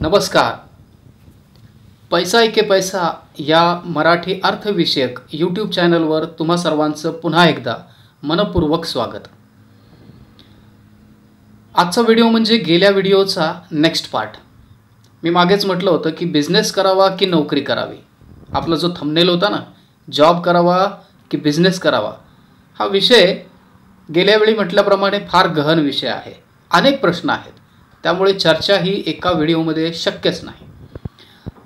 नमस्कार. पैसा एके पैसा या मराठी अर्थविषयक यूट्यूब चॅनलवर तुम्हा सर्वांचं पुन्हा एकदा मनपूर्वक स्वागत. आजचा व्हिडिओ म्हणजे गेल्या व्हिडिओचा नेक्स्ट पार्ट. मी मागेच म्हटलं होतं की बिझनेस करावा की नोकरी करावी. आपला जो थंबनेल होता ना, जॉब करावा की बिझनेस करावा, हा विषय गेल्या वेळी म्हटल्याप्रमाणे फार गहन विषय आहे. अनेक प्रश्न आहेत, त्यामुळे चर्चा ही एका व्हिडिओमध्ये शक्यच नाही.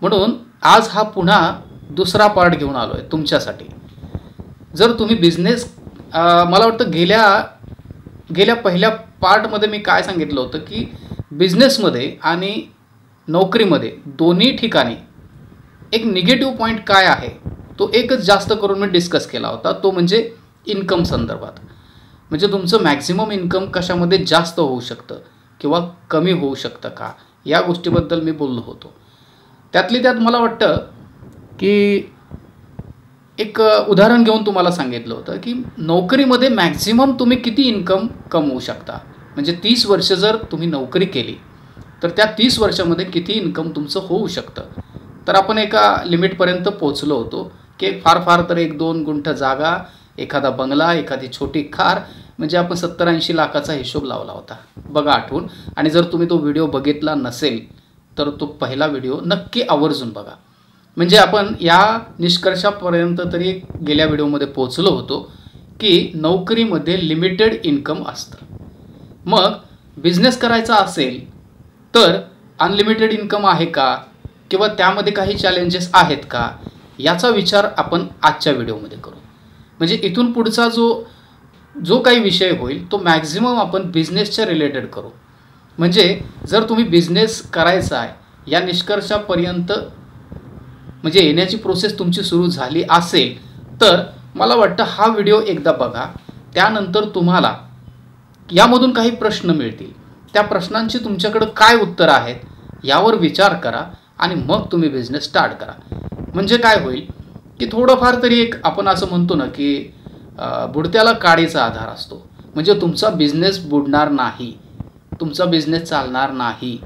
म्हणून आज हा पुन्हा दुसरा पार्ट घेऊन आलो आहे तुमच्यासाठी. जर तुम्ही बिझनेस मला वाटतं गेल्या पहिल्या पार्टमध्ये मी काय सांगितलं होतं की बिझनेसमध्ये आणि नोकरीमध्ये दोन्ही ठिकाणी एक निगेटिव्ह पॉईंट काय आहे तो एकच जास्त करून मी डिस्कस केला होता, तो म्हणजे इन्कम संदर्भात. म्हणजे तुमचं मॅक्झिमम इन्कम कशामध्ये जास्त होऊ शकतं किंवा कमी होऊ शकतं का, या गोष्टीबद्दल मी बोललो होतो. त्यातली त्यात मला वाटतं की एक उदाहरण घेऊन तुम्हाला सांगितलं होतं की नोकरीमध्ये मॅक्झिमम तुम्ही किती इन्कम कमवू शकता. म्हणजे 30 वर्ष जर तुम्ही नोकरी केली तर त्या 30 वर्षामध्ये किती इन्कम तुमचं होऊ शकतं. तर आपण एका लिमिटपर्यंत पोहोचलो होतो की फार तर 1-2 गुंठ जागा, एखादा बंगला, एखादी छोटी कार, म्हणजे आपण 70-80 लाखाचा हिशोब लावला होता. बघा आठवून. आणि जर तुम्ही तो व्हिडिओ बघितला नसेल तर तो पहिला व्हिडिओ नक्की आवर्जून बघा. म्हणजे आपण या निष्कर्षापर्यंत तरी गेल्या व्हिडिओमध्ये पोहोचलो होतो की नोकरीमध्ये लिमिटेड इन्कम असतं. मग बिझनेस करायचा असेल तर अनलिमिटेड इन्कम आहे का, किंवा त्यामध्ये काही चॅलेंजेस आहेत का, याचा विचार आपण आजच्या व्हिडिओमध्ये करू. म्हणजे इथून पुढचा जो काही विषय होईल तो मॅक्झिमम आपण बिझनेसच्या रिलेटेड करू. म्हणजे जर तुम्ही बिझनेस करायचा आहे या निष्कर्षापर्यंत म्हणजे येण्याची प्रोसेस तुमची सुरू झाली असेल तर मला वाटतं हा व्हिडिओ एकदा बघा. त्यानंतर तुम्हाला यामधून काही प्रश्न मिळतील. त्या प्रश्नांची तुमच्याकडं काय उत्तरं आहेत यावर विचार करा आणि मग तुम्ही बिझनेस स्टार्ट करा. म्हणजे काय होईल की थोडंफार तरी एक आपण असं म्हणतो ना की बुडत्याला काडीचा आधार असतो. म्हणजे तुमचा बिझनेस बुडणार नाही, तुमचा बिझनेस चालणार नाही,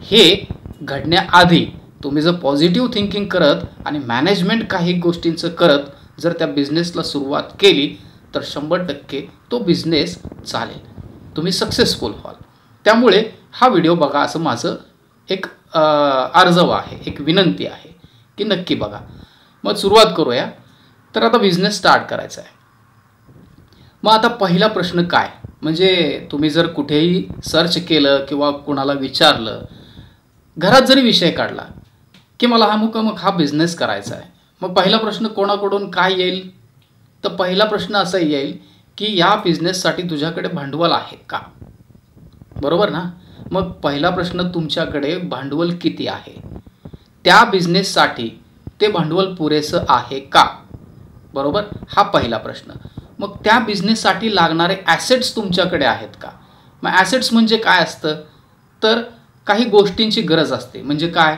हे घडण्याआधी तुम्ही जर पॉझिटिव्ह थिंकिंग करत आणि मॅनेजमेंट काही गोष्टींचं करत जर त्या बिझनेसला सुरुवात केली तर 100% तो बिझनेस चालेल, तुम्ही सक्सेसफुल व्हाल. त्यामुळे हा व्हिडिओ बघा असं माझं एक अर्जव आहे, एक विनंती आहे की नक्की बघा. मग सुरुवात करूया. तर आता बिझनेस स्टार्ट करायचा आहे. मग आता पहिला प्रश्न काय, म्हणजे तुम्ही जर कुठेही सर्च केलं किंवा कोणाला विचारलं, घरात जरी विषय काढला की मला हा बिझनेस करायचा आहे, मग पहिला प्रश्न कोणाकडून काय येईल, तर पहिला प्रश्न असा येईल की या बिझनेससाठी तुझ्याकडे भांडवल आहे का. बरोबर ना. मग पहिला प्रश्न तुमच्याकडे भांडवल किती आहे, त्या बिझनेससाठी ते भांडवल पुरेसं आहे का. बरोबर, हा पहिला प्रश्न. मग त्या बिझनेससाठी लागणारे ॲसेट्स तुमच्याकडे आहेत का. मग ॲसेट्स म्हणजे काय असतं, तर काही गोष्टींची गरज असते. म्हणजे काय,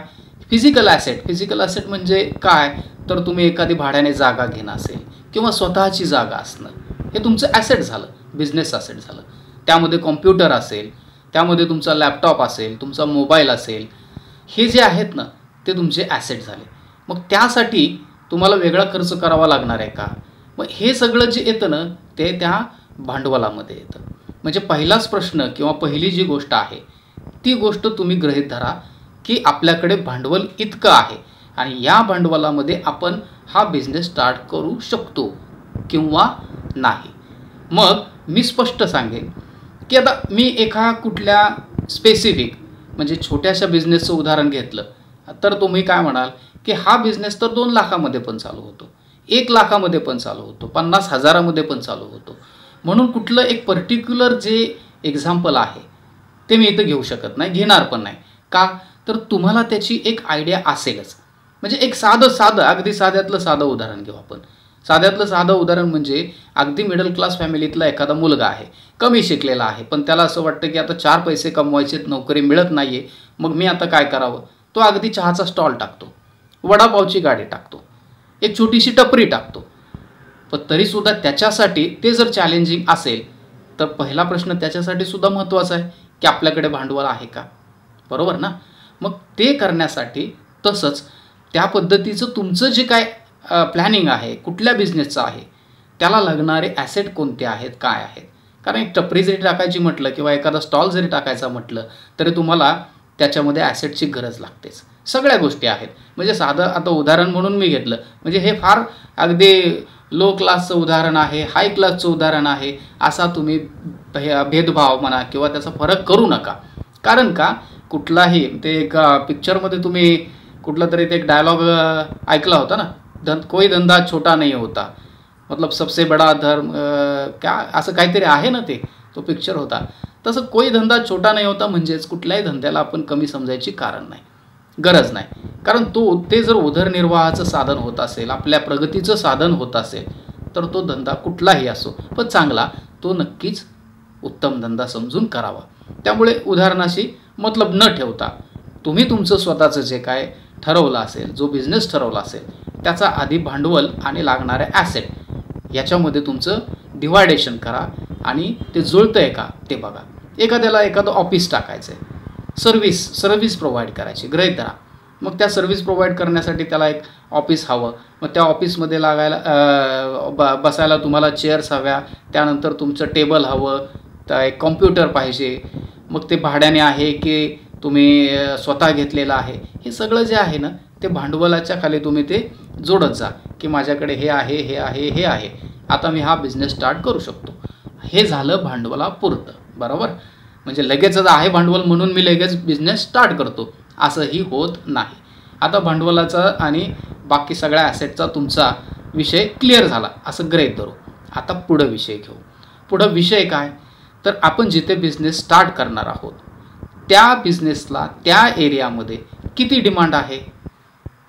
फिजिकल ॲसेट म्हणजे काय, तर तुम्ही एखादी भाड्याने जागा घेणं असेल किंवा स्वतःची जागा असणं, हे तुमचं ॲसेट झालं, बिझनेस ॲसेट झालं. त्यामध्ये कॉम्प्युटर असेल, त्यामध्ये तुमचा लॅपटॉप असेल, तुमचा मोबाईल असेल, हे जे आहेत ना ते तुमचे ॲसेट झाले. मग त्यासाठी तुम्हाला वेगळा खर्च करावा लागणार आहे का. मग हे सगळं जे येतं ना ते त्या भांडवलामध्ये येतं. म्हणजे पहिलाच प्रश्न किंवा पहिली जी गोष्ट आहे ती गोष्ट तुम्ही गृहीत धरा की आपल्याकडे भांडवल इतकं आहे आणि या भांडवलामध्ये आपण हा बिझनेस स्टार्ट करू शकतो किंवा नाही. मग मी स्पष्ट सांगेन की आता मी एका कुठल्या स्पेसिफिक म्हणजे छोट्याशा बिझनेसचं उदाहरण घेतलं तर तुम्ही काय म्हणाल की हा बिझनेस तर 2 लाखामध्ये पण चालू होतो, 1 लाखामध्ये पण चालू होतो, 50,000मध्ये पण चालू होतो. म्हणून कुठलं एक पर्टिक्युलर जे एक्झाम्पल आहे ते मी इथं घेऊ शकत नाही, घेणार पण नाही. का, तर तुम्हाला त्याची एक आयडिया असेलच. म्हणजे एक अगदी साध्यातलं साधं उदाहरण घेऊ आपण. साध्यातलं साधं उदाहरण म्हणजे अगदी मिडल क्लास फॅमिलीतला एखादा मुलगा आहे, कमी शिकलेला आहे, पण त्याला असं वाटतं की आता 4 पैसे कमवायचेत, नोकरी मिळत नाही आहे, मग मी आता काय करावं. तो अगदी चहाचा स्टॉल टाकतो, वडापावची गाडी टाकतो, एक छोटीशी टपरी टाकतो. पण तरीसुद्धा त्याच्यासाठी ते जर चॅलेंजिंग असेल तर पहिला प्रश्न त्याच्यासाठी सुद्धा महत्त्वाचा आहे की आपल्याकडे भांडवल आहे का. बरोबर ना. मग ते करण्यासाठी तसंच त्या पद्धतीचं तुमचं जे काय प्लॅनिंग आहे, कुठल्या बिझनेसचं आहे, त्याला लागणारे ॲसेट कोणते आहेत, काय आहेत. कारण एक टपरी जरी टाकायची म्हटलं किंवा एखादा स्टॉल जरी टाकायचा म्हटलं तरी तुम्हाला त्याच्यामध्ये ॲसेटची गरज लागतेच. सगळ्या गोष्टी आहेत. म्हणजे साधं आता उदाहरण म्हणून मी घेतलं, म्हणजे हे फार अगदी लो क्लासचं उदाहरण आहे, हाय क्लासचं उदाहरण आहे, असा तुम्ही भेदभाव म्हणा किंवा त्याचा फरक करू नका. कारण का कुठलाही ते एक पिक्चरमध्ये तुम्ही कुठला तरी ते एक डायलॉग ऐकला होता ना, कोई धंदा छोटा नाही होता, मतलब सबसे बडा धर्म क्या असं काहीतरी आहे ना, तो पिक्चर होता. तसं कोई धंदा छोटा नाही होता म्हणजेच कुठल्याही धंद्याला आपण कमी समजायची कारण नाही, गरज नाही. कारण ते जर उदरनिर्वाहाचं साधन होत असेल, आपल्या प्रगतीचं साधन होत असेल, तर तो धंदा कुठलाही असो पण चांगला, तो नक्कीच उत्तम धंदा समजून करावा. त्यामुळे उदाहरणाशी मतलब न ठेवता तुम्ही तुमचं स्वतःचं जे काय ठरवलं असेल, जो बिझनेस ठरवला असेल, त्याचा आधी भांडवल आणि लागणारे ॲसेट याच्यामध्ये तुमचं डिवायडेशन करा आणि ते जुळतं आहे का ते बघा. एखाद्याला एखादं ऑफिस टाकायचं आहे, सर्व्हिस प्रोव्हाइड करायची, गृहीत धरा. मग त्या सर्व्हिस प्रोव्हाइड करण्यासाठी त्याला एक ऑफिस हवं. मग त्या ऑफिसमध्ये बसायला तुम्हाला चेअर्स हव्या, त्यानंतर तुमचं टेबल हवं, तर एक कॉम्प्युटर पाहिजे. मग ते भाड्याने आहे की तुम्ही स्वतः घेतलेलं आहे, हे सगळं जे आहे ना ते भांडवलाच्या खाली तुम्ही ते जोडत जा की माझ्याकडे हे आहे, हे आहे, हे आहे, आता मी हा बिझनेस स्टार्ट करू शकतो. हे झालं भांडवलापुरतं, बरोबर. म्हणजे लगेचच आहे भांडवल म्हणून मी लगेच बिझनेस स्टार्ट करतो असंही होत नाही. आता भांडवलाचा आणि बाकी सगळ्या ॲसेटचा तुमचा विषय क्लिअर झाला असं गृहीत धरू. आता पुढं विषय घेऊ. पुढं विषय काय, तर आपण जिथे बिझनेस स्टार्ट करणार आहोत त्या बिझनेसला त्या एरियामध्ये किती डिमांड आहे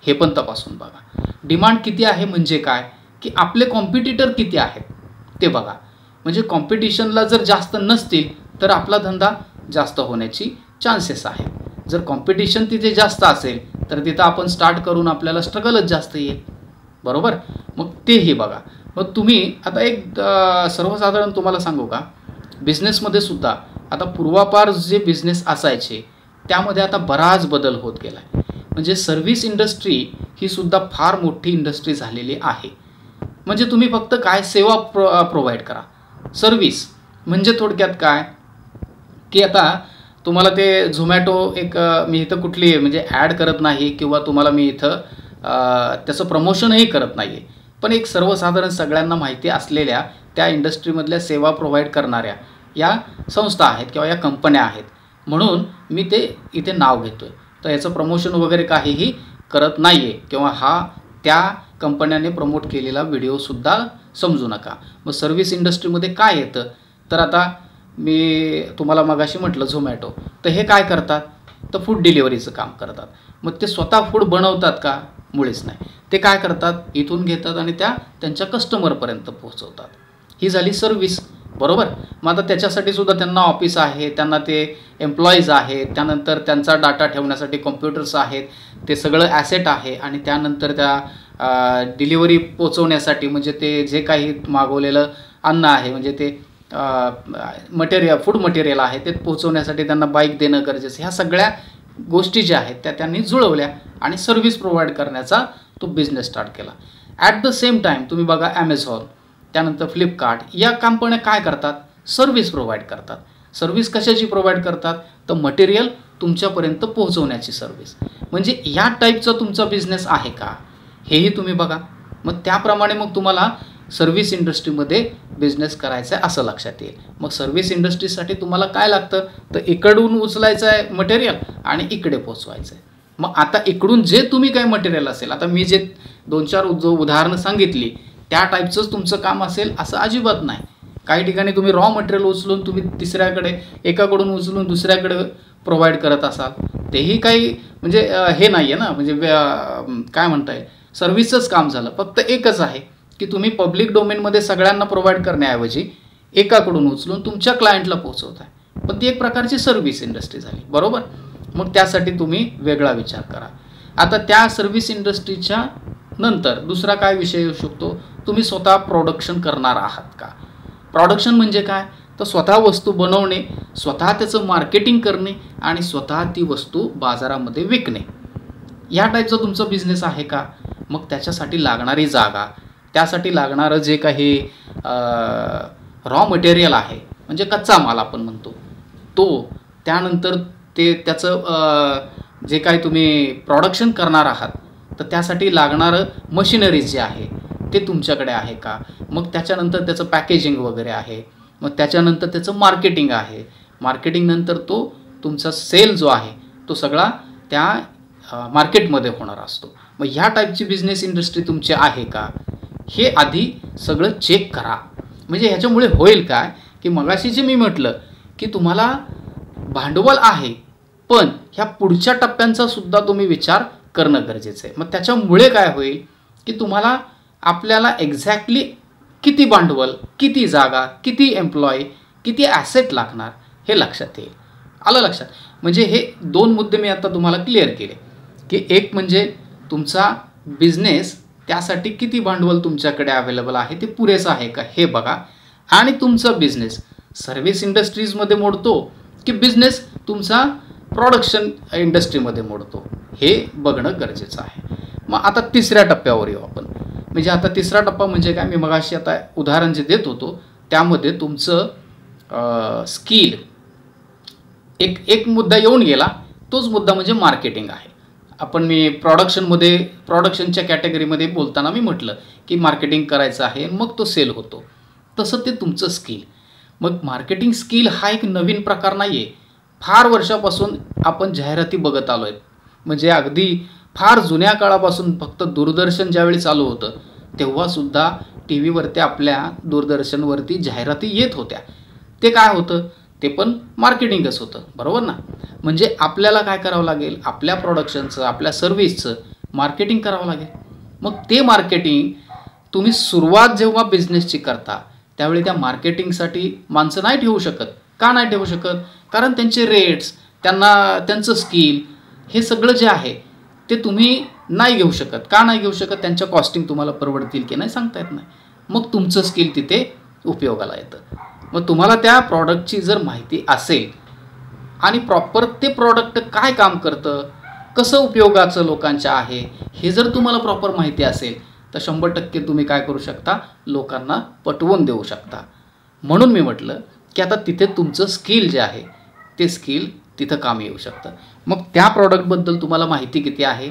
हे पण तपासून बघा. डिमांड किती आहे म्हणजे काय, की आपले कॉम्पिटिटर किती आहेत ते बघा. म्हणजे कॉम्पिटिशनला जर जास्त नसतील तर आपला धंदा जास्त होण्याची चान्सेस आहे. जर कॉम्पिटिशन तिथे जास्त असेल तर तिथं आपण स्टार्ट करून आपल्याला स्ट्रगलच जास्त येईल, बरोबर. मग तेही बघा. मग तुम्ही आता एक सर्वसाधारण तुम्हाला सांगू का, बिझनेसमध्ये सुद्धा आता पूर्वापार जे बिझनेस असायचे त्यामध्ये आता बराच बदल होत गेला आहे. म्हणजे सर्व्हिस इंडस्ट्री ही सुद्धा फार मोठी इंडस्ट्री झालेली आहे. म्हणजे तुम्ही फक्त काय सेवा प्रोव्हाइड करा. सर्व्हिस म्हणजे थोडक्यात काय की आता तुम्हाला ते झोमॅटो एक मी इथं कुठली म्हणजे ॲड करत नाही किंवा तुम्हाला मी इथं त्याचं प्रमोशनही करत नाही आहे, पण एक सर्वसाधारण सगळ्यांना माहिती असलेल्या त्या इंडस्ट्रीमधल्या सेवा प्रोव्हाइड करणाऱ्या या संस्था आहेत किंवा या कंपन्या आहेत म्हणून मी ते इथे नाव घेतो आहे. तर याचं प्रमोशन वगैरे काहीही करत नाही आहे किंवा हा त्या कंपन्याने प्रमोट केलेला व्हिडिओसुद्धा समजू नका. मग सर्व्हिस इंडस्ट्रीमध्ये काय येतं, तर आता मी तुम्हाला मगाशी म्हटलं झोमॅटो, तर हे काय करतात, तर फूड डिलिव्हरीचं काम करतात. मग ते स्वतः फूड बनवतात का, मुळीच नाही. ते काय करतात, इथून घेतात आणि त्यांच्या कस्टमरपर्यंत पोहोचवतात. ही झाली सर्व्हिस, बरोबर. मग आता त्याच्यासाठी सुद्धा त्यांना ऑफिस आहे, त्यांना ते एम्प्लॉईज आहेत, त्यानंतर त्यांचा डाटा ठेवण्यासाठी कॉम्प्युटर्स आहेत, ते सगळं ॲसेट आहे आणि त्यानंतर त्या डिलिव्हरी पोचवण्यासाठी म्हणजे ते जे काही मागवलेलं अन्न आहे म्हणजे ते फूड मटेरियल आहे ते पोचवण्यासाठी त्यांना बाईक देणं गरजेचं. ह्या सगळ्या गोष्टी ज्या आहेत त्या त्यांनी जुळवल्या आणि सर्व्हिस प्रोव्हाइड करण्याचा तो बिझनेस स्टार्ट केला. ॲट द सेम टाईम तुम्ही बघा ॲमेझॉन, त्यानंतर फ्लिपकार्ट या कंपन्या काय करतात, सर्व्हिस प्रोव्हाइड करतात. सर्व्हिस कशाची प्रोव्हाइड करतात, तर मटेरियल तुमच्यापर्यंत पोहोचवण्याची सर्व्हिस. म्हणजे या टाईपचा तुमचा बिझनेस आहे का हेही तुम्ही बघा. मग त्याप्रमाणे मग तुम्हाला सर्व्हिस इंडस्ट्रीमध्ये बिझनेस करायचा आहे असं लक्षात येईल. मग सर्व्हिस इंडस्ट्रीसाठी तुम्हाला काय लागतं, तर इकडून उचलायचं आहे मटेरियल आणि इकडे पोचवायचं आहे. मग आता इकडून जे तुम्ही काय मटेरियल असेल, आता मी जे 2-4 उदाहरणं सांगितली त्या टाईपचंच तुमचं काम असेल असं अजिबात नाही. काही ठिकाणी तुम्ही रॉ मटेरियल उचलून तुम्ही एकाकडून उचलून दुसऱ्याकडे प्रोव्हाइड करत असाल, तेही काही म्हणजे हे नाही आहे ना, म्हणजे काय म्हणता येईल, सर्व्हिसचंच काम झालं. फक्त एकच आहे की तुम्ही पब्लिक डोमेनमध्ये सगळ्यांना प्रोव्हाइड करण्याऐवजी एकाकडून उचलून तुमच्या क्लायंटला पोहोचवताय, पण ती एक प्रकारची सर्व्हिस इंडस्ट्री झाली, बरोबर. मग त्यासाठी तुम्ही वेगळा विचार करा. आता त्या सर्व्हिस इंडस्ट्रीच्या नंतर दुसरा काय विषय येऊ शकतो, तुम्ही स्वतः प्रोडक्शन करणार आहात का. प्रोडक्शन म्हणजे काय, तर स्वतः वस्तू बनवणे, स्वतः त्याचं मार्केटिंग करणे आणि स्वतः ती वस्तू बाजारामध्ये विकणे, या टाईपचा तुमचा बिझनेस आहे का? मग त्याच्यासाठी लागणारी जागा, त्यासाठी लागणारं जे काही रॉ मटेरियल आहे, म्हणजे कच्चा माल आपण म्हणतो तो, त्यानंतर त्याचं जे काही तुम्ही प्रोडक्शन करणार आहात तर त्यासाठी लागणारं मशिनरीज जे आहे ते तुमच्याकडे आहे का? मग त्याच्यानंतर त्याचं पॅकेजिंग वगैरे आहे, मग त्याच्यानंतर त्याचं मार्केटिंग आहे, मार्केटिंगनंतर तो तुमचा सेल जो आहे तो सगळा त्या मार्केटमध्ये होणार असतो. मग ह्या टाईपची बिझनेस इंडस्ट्री तुमची आहे का हे आधी सगळं चेक करा. म्हणजे ह्याच्यामुळे होईल काय की मगाशी जे मी म्हटलं की तुम्हाला भांडवल आहे, पण ह्या पुढच्या टप्प्यांचा सुद्धा तुम्ही विचार करणं गरजेचं आहे. मग त्याच्यामुळे काय होईल की तुम्हाला आपल्याला एक्झॅक्टली किती भांडवल, किती जागा, किती एम्प्लॉई, किती ॲसेट लागणार हे लक्षात येईल. आलं लक्षात? म्हणजे हे 2 मुद्दे मी आता तुम्हाला क्लिअर केले की एक म्हणजे तुमचा बिझनेस, त्यासाठी किती भांडवल तुमच्याकडे अवेलेबल आहे, ते पुरेसं आहे का हे बघा. आणि तुमचा बिझनेस सर्व्हिस इंडस्ट्रीजमध्ये मोडतो की बिझनेस तुमचा प्रोडक्शन इंडस्ट्रीमध्ये मोडतो हे बघणं गरजेचं आहे. मग आता तिसऱ्या टप्प्यावर येऊ आपण. म्हणजे आता तिसरा टप्पा म्हणजे काय, मी मगाशी आता उदाहरण जे देत होतो त्यामध्ये तुमचं स्किल एक मुद्दा येऊन गेला. तोच मुद्दा म्हणजे मार्केटिंग आहे. मी प्रोडक्शनच्या कॅटेगरीमध्ये बोलताना मी म्हटलं की मार्केटिंग करायचं आहे, मग तो सेल होतो. तसं ते तुमचं स्किल. मग मार्केटिंग स्किल हा एक नवीन प्रकार नाही आहे. फार वर्षापासून आपण जाहिराती बघत आलो आहे. म्हणजे अगदी फार जुन्या काळापासून फक्त दूरदर्शन ज्यावेळी चालू होतं तेव्हासुद्धा टी व्हीवरती, आपल्या दूरदर्शनवरती जाहिराती येत होत्या. ते काय होतं, ते पण मार्केटिंगच होतं, बरोबर ना? म्हणजे आपल्याला काय करावं लागेल, आपल्या प्रोडक्शनचं, आपल्या सर्व्हिसचं मार्केटिंग करावं लागेल. मग ते मार्केटिंग तुम्ही सुरुवात जेव्हा बिझनेसची करता त्यावेळी त्या मार्केटिंगसाठी माणसं नाही ठेवू शकत. का नाही ठेवू शकत? कारण त्यांचे रेट्स, त्यांचं स्किल, हे सगळं जे आहे ते तुम्ही नाही घेऊ शकत. का नाही घेऊ शकत? त्यांच्या कॉस्टिंग तुम्हाला परवडतील की नाही सांगता येत नाही. मग तुमचं स्किल तिथे उपयोगाला येतं. मग तुम्हाला त्या प्रॉडक्टची जर माहिती असेल आणि प्रॉपर ते प्रॉडक्ट काय काम करतं, कसं उपयोगाचं लोकांच्या आहे, हे जर तुम्हाला प्रॉपर माहिती असेल तर 100% तुम्ही काय करू शकता, लोकांना पटवून देऊ शकता. म्हणून मी म्हटलं की आता तिथे तुमचं स्किल जे आहे ते स्किल तिथं कामी येऊ शकतं. मग त्या प्रॉडक्टबद्दल तुम्हाला माहिती किती आहे,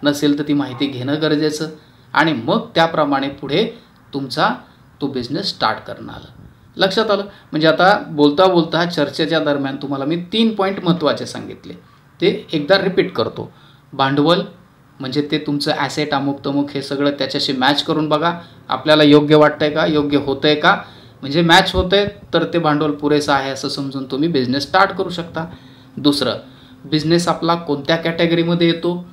नसेल तर ती माहिती घेणं गरजेचं आणि मग त्याप्रमाणे पुढे तुमचा तो बिझनेस स्टार्ट करणं आलं. लक्षात आलं? म्हणजे आता बोलता बोलता चर्चेच्या दरम्यान तुम्हाला मी 3 पॉईंट महत्त्वाचे सांगितले, ते एकदा रिपीट करतो. भांडवल म्हणजे ते तुमचं ॲसेट, अमुक तमुक, हे सगळं त्याच्याशी मॅच करून बघा. आपल्याला योग्य वाटतंय का, योग्य होतं आहे का? म्हणजे मॅच होतं आहे तर ते भांडवल पुरेसं आहे असं समजून तुम्ही बिझनेस स्टार्ट करू शकता. दुसरं, बिझनेस आपला कोणत्या कॅटेगरीमध्ये येतो,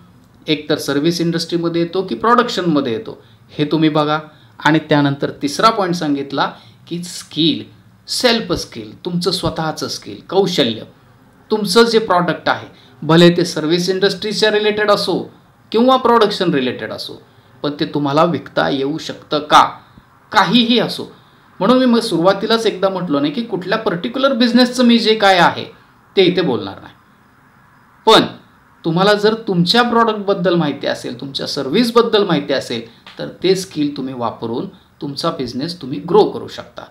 एक तर सर्व्हिस इंडस्ट्रीमध्ये येतो की प्रोडक्शनमध्ये येतो, हे तुम्ही बघा. आणि त्यानंतर तिसरा पॉईंट सांगितला की स्किल, सेल्फ स्किल, तुमचं स्वतःचं स्किल, कौशल्य, तुमचं जे प्रॉडक्ट आहे, भले ते सर्व्हिस इंडस्ट्रीच्या रिलेटेड असो किंवा प्रोडक्शन रिलेटेड असो, पण ते तुम्हाला विकता येऊ शकतं का, काहीही असो. म्हणून मी सुरुवातीलाच एकदा म्हटलो नाही की कुठल्या पर्टिक्युलर बिझनेसचं मी जे काय आहे ते इथे बोलणार नाही. पण तुम्हाला जर तुमच्या प्रॉडक्टबद्दल माहिती असेल, तुमच्या सर्व्हिसबद्दल माहिती असेल तर ते स्किल तुम्ही वापरून तुमचा बिझनेस तुम्ही ग्रो करू शकता.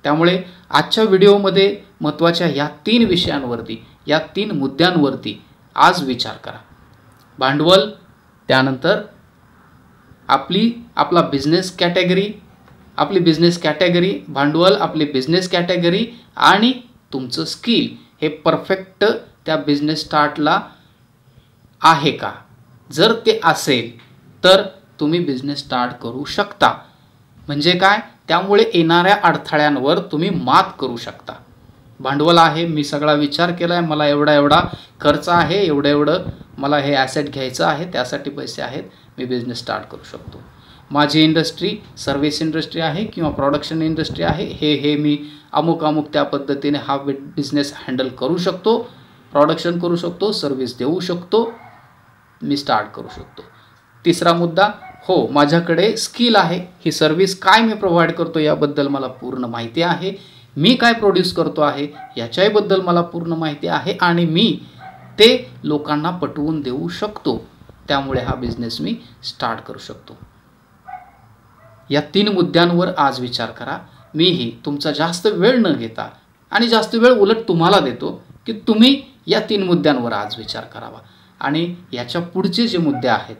त्यामुळे आजच्या व्हिडिओमध्ये महत्त्वाच्या या 3 विषयांवरती, या 3 मुद्द्यांवरती आज विचार करा. भांडवल, त्यानंतर आपला बिझनेस कॅटेगरी, भांडवल, आपली बिझनेस कॅटेगरी आणि तुमचं स्किल हे परफेक्ट त्या बिझनेस स्टार्टला आहे का? जर ते असेल तर तुम्ही बिझनेस स्टार्ट करू शकता. म्हणजे काय, त्यामुळे येणाऱ्या अडथळ्यांवर तुम्ही मात करू शकता. भांडवल आहे, मी सगळा विचार केला आहे, मला एवढा खर्च आहे, एवढं मला हे ॲसेट घ्यायचं आहे, त्यासाठी पैसे आहेत, मी बिझनेस स्टार्ट करू शकतो. माझी इंडस्ट्री सर्व्हिस इंडस्ट्री आहे किंवा प्रोडक्शन इंडस्ट्री आहे, हे मी अमुक त्या पद्धतीने हा बिझनेस हँडल करू शकतो, प्रोडक्शन करू शकतो, सर्व्हिस देऊ शकतो, मी स्टार्ट करू शकतो. तिसरा मुद्दा, हो माझ्याकडे स्किल आहे, ही सर्व्हिस काय मी प्रोव्हाइड करतो याबद्दल मला पूर्ण माहिती आहे, मी काय प्रोड्यूस करतो आहे याच्याबद्दल मला पूर्ण माहिती आहे आणि मी ते लोकांना पटवून देऊ शकतो. त्यामुळे हा बिझनेस मी स्टार्ट करू शकतो. या 3 मुद्द्यांवर आज विचार करा. मीही तुमचा जास्त वेळ न घेता आणि जास्त वेळ उलट तुम्हाला देतो की तुम्ही या 3 मुद्द्यांवर आज विचार करावा आणि याच्या पुढचे जे मुद्दे आहेत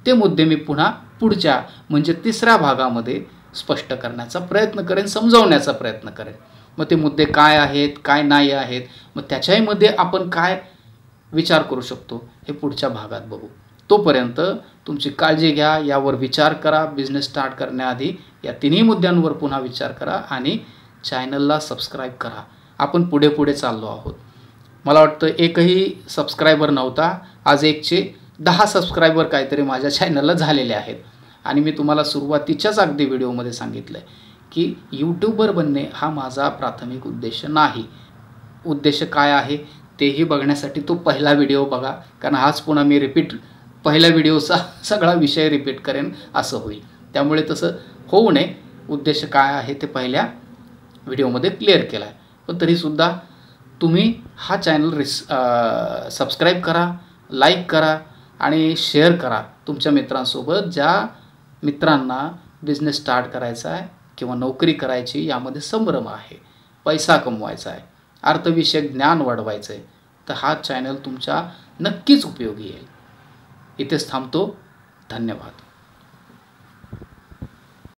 ते मुद्दे मी पुन्हा पुढच्या म्हणजे 3ऱ्या भागामध्ये स्पष्ट करण्याचा प्रयत्न करेन, समजावण्याचा प्रयत्न करेन. मग ते मुद्दे काय आहेत, काय नाही आहेत, मग त्याच्यामध्ये आपण काय विचार करू शकतो हे पुढच्या भागात बघू. तोपर्यंत तुमची काळजी घ्या, यावर विचार करा. बिझनेस स्टार्ट करण्याआधी या 3ही मुद्द्यांवर पुन्हा विचार करा आणि चॅनलला सबस्क्राईब करा. आपण पुढे पुढे चाललो आहोत. मला वाटतं एकही सबस्क्रायबर नव्हता, आज 110 सबस्क्रायबर काहीतरी माझ्या चॅनलला झालेले आहेत. आणि मी तुम्हाला सुरुवातीच्याच अगदी व्हिडिओमध्ये सांगितलं आहे की यूट्यूबर बनणे हा माझा प्राथमिक उद्देश नाही. उद्देश काय आहे तेही बघण्यासाठी तो पहिला व्हिडिओ बघा, कारण हाच पुन्हा मी पहिल्या व्हिडिओचा सगळा विषय रिपीट करेन असं होईल. त्यामुळे तसं होऊ नये. उद्देश काय आहे ते पहिल्या व्हिडिओमध्ये क्लिअर केला आहे. पण तरीसुद्धा तुम्ही हा चॅनल सबस्क्राईब करा, लाईक करा आणि शेअर करा तुमच्या मित्रांसोबत, ज्या मित्रांना बिझनेस स्टार्ट करायचा आहे किंवा नोकरी करायची यामध्ये संभ्रम आहे, पैसा कमवायचा आहे, अर्थविषयक ज्ञान वाढवायचं आहे, तर हा चॅनल तुमच्या नक्कीच उपयोगी येईल. इथेच थांबतो. धन्यवाद.